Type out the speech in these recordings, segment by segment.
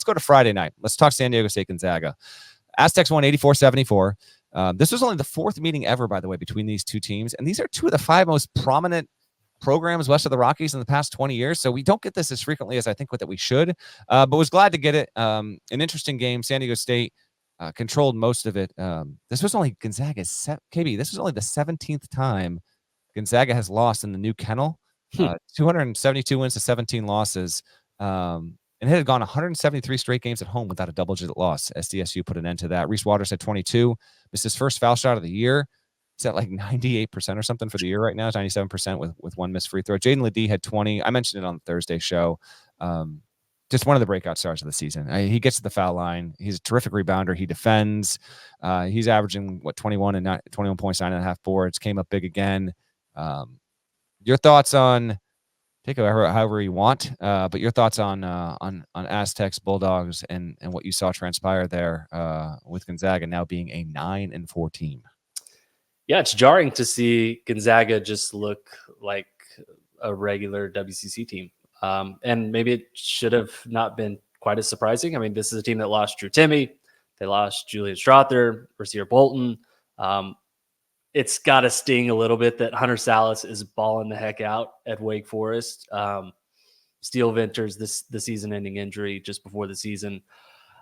go to Friday night. Let's talk San Diego State Gonzaga. Aztecs won 84-74. This was only the fourth meeting ever, by the way, between these two teams. And these are two of the five most prominent programs west of the Rockies in the past 20 years. So we don't get this as frequently as I think that we should, but was glad to get it. An interesting game. San Diego State controlled most of it. This was only Gonzaga's KB. This was only the 17th time Gonzaga has lost in the new kennel. 272 wins to 17 losses. And it had gone 173 straight games at home without a double-digit loss. SDSU put an end to that. Reese Waters had 22. Missed his first foul shot of the year. He's at like 98% or something for the year right now. It's 97% with one missed free throw. Jaden Ledee had 20. I mentioned it on the Thursday show. Just one of the breakout stars of the season. He gets to the foul line. He's a terrific rebounder. He defends. He's averaging 21 points, 9.5 boards. Came up big again. Your thoughts on, take it however you want, but your thoughts on Aztecs, Bulldogs, and what you saw transpire there with Gonzaga now being a 9-4 team. Yeah, it's jarring to see Gonzaga just look like a regular WCC team. And maybe it should have not been quite as surprising. I mean, this is a team that lost Drew Timme. They lost Julian Strother, Rasir Bolton. It's got to sting a little bit that Hunter Salas is balling the heck out at Wake Forest. Steele Venters, the season-ending injury just before the season.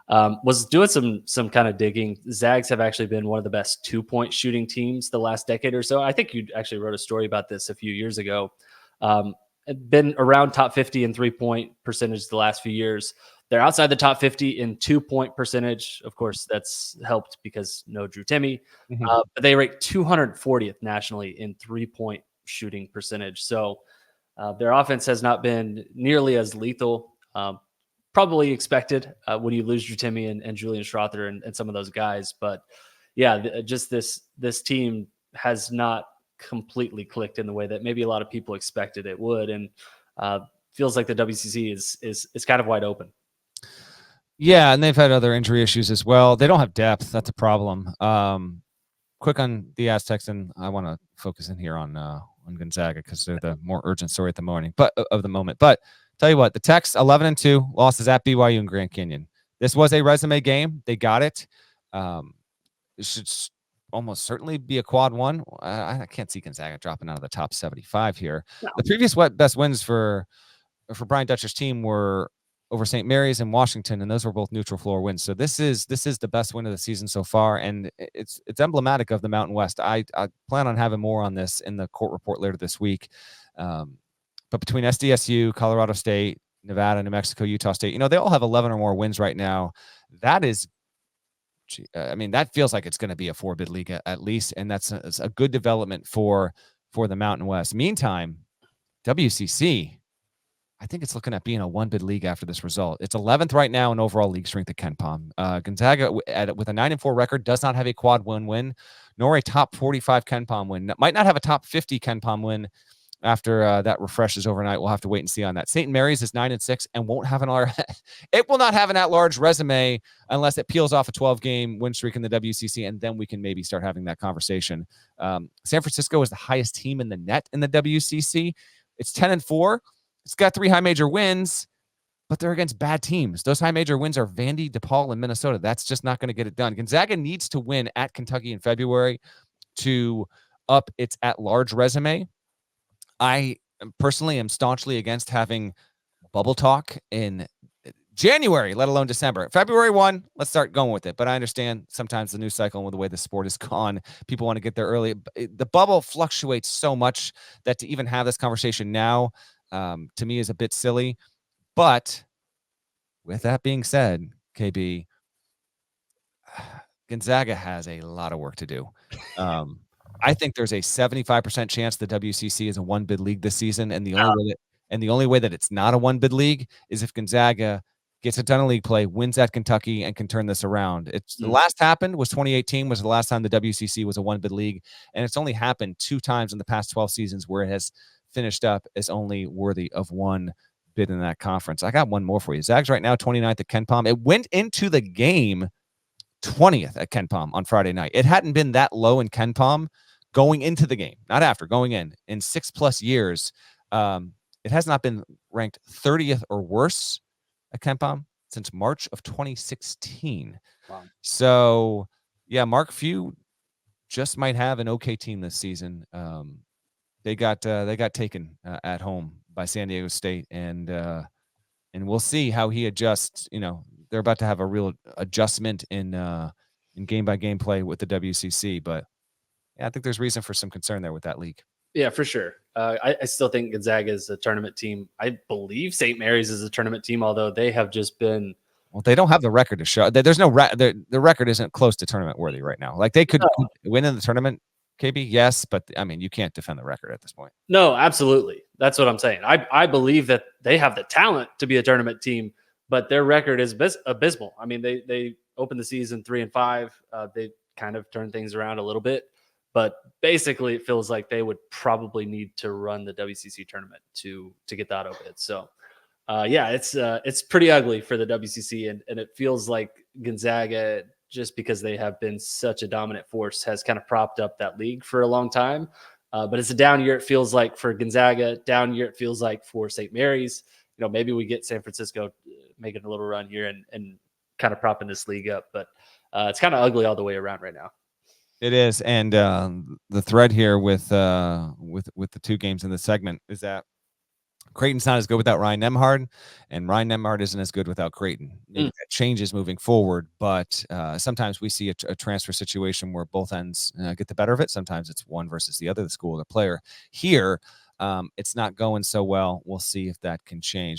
Was doing some kind of digging. Zags have actually been one of the best 2-point shooting teams the last decade or so. I think you actually wrote a story about this a few years ago. Been around top 50 in 3-point percentage the last few years. They're outside the top 50 in 2-point percentage. Of course, that's helped because no Drew Timme. But they rate 240th nationally in 3-point shooting percentage. So their offense has not been nearly as lethal. Probably expected when you lose Drew Timme and Julian Strother and some of those guys. But yeah, just this team has not completely clicked in the way that maybe a lot of people expected it would, and feels like the WCC is kind of wide open. Yeah, and they've had other injury issues as well. They don't have depth. That's a problem. Quick on the Aztecs, and I want to focus in here on Gonzaga because they're the more urgent story at the moment. But tell you what, the Techs 11-2 losses at BYU and Grand Canyon. This was a resume game. They got it. It should almost certainly be a quad one. I can't see Gonzaga dropping out of the top 75 here. No. The previous best wins for Brian Dutcher's team were over St. Mary's and Washington, and those were both neutral floor wins. So this is the best win of the season so far, and it's emblematic of the Mountain West. I plan on having more on this in the court report later this week. But between SDSU, Colorado State, Nevada, New Mexico, Utah State, they all have 11 or more wins right now. That is, that feels like it's going to be a 4-bid league at least, and that's a good development for the Mountain West. Meantime, WCC, I think it's looking at being a 1-bid league after this result. It's 11th right now in overall league strength at KenPom. Gonzaga, with a 9-4 record, does not have a quad one win, nor a top 45 KenPom win. Might not have a top 50 KenPom win after that refreshes overnight. We'll have to wait and see on that. St. Mary's is 9-6 and won't have it will not have an at-large resume unless it peels off a 12-game win streak in the WCC, and then we can maybe start having that conversation. San Francisco is the highest team in the net in the WCC. It's 10-4. It's got 3 high major wins, but they're against bad teams. Those high major wins are Vandy, DePaul, and Minnesota. That's just not going to get it done. Gonzaga needs to win at Kentucky in February to up its at-large resume. I personally am staunchly against having bubble talk in January, let alone December. February 1, let's start going with it. But I understand sometimes the news cycle and with the way the sport is gone, people want to get there early. The bubble fluctuates so much that to even have this conversation now, to me, is a bit silly. But with that being said, KB, Gonzaga has a lot of work to do. I think there's a 75% chance the WCC is a 1-bid league this season, and the only way that it's not a 1-bid league is if Gonzaga gets it done in league play, wins at Kentucky, and can turn this around. The last happened was 2018 was the last time the WCC was a 1-bid league, and it's only happened 2 times in the past 12 seasons where it has finished up as only worthy of 1 bid in that conference. I got one more for you. Zags right now 29th at KenPom. It went into the game 20th at KenPom on Friday night. It hadn't been that low in KenPom going into the game, not after, going in 6+ years. It has not been ranked 30th or worse at KenPom since March of 2016. Wow. So, yeah, Mark Few just might have an okay team this season. They got taken at home by San Diego State, and we'll see how he adjusts. They're about to have a real adjustment in game by game play with the WCC, but yeah, I think there's reason for some concern there with that league. Yeah, for sure. I still think Gonzaga is a tournament team. I believe St. Mary's is a tournament team, although they have just been. Well, they don't have the record to show. There's no the record isn't close to tournament worthy right now. Like they could win in the tournament, KB, yes, but I mean you can't defend the record at this point. No, absolutely. That's what I'm saying. I believe that they have the talent to be a tournament team, but their record is abysmal. I mean, they opened the season 3-5. They kind of turned things around a little bit, but basically it feels like they would probably need to run the WCC tournament to get that over it. So yeah, it's pretty ugly for the WCC, and it feels like Gonzaga, just because they have been such a dominant force, has kind of propped up that league for a long time. But it's a down year, it feels like, for Gonzaga. Down year, it feels like, for St. Mary's. Maybe we get San Francisco making a little run here and kind of propping this league up. But it's kind of ugly all the way around right now. It is, and the thread here with the two games in the segment is that Creighton's not as good without Ryan Nembhard, and Ryan Nembhard isn't as good without Creighton. Maybe that changes moving forward, but sometimes we see a transfer situation where both ends get the better of it. Sometimes it's one versus the other, the school or the player. Here, it's not going so well. We'll see if that can change.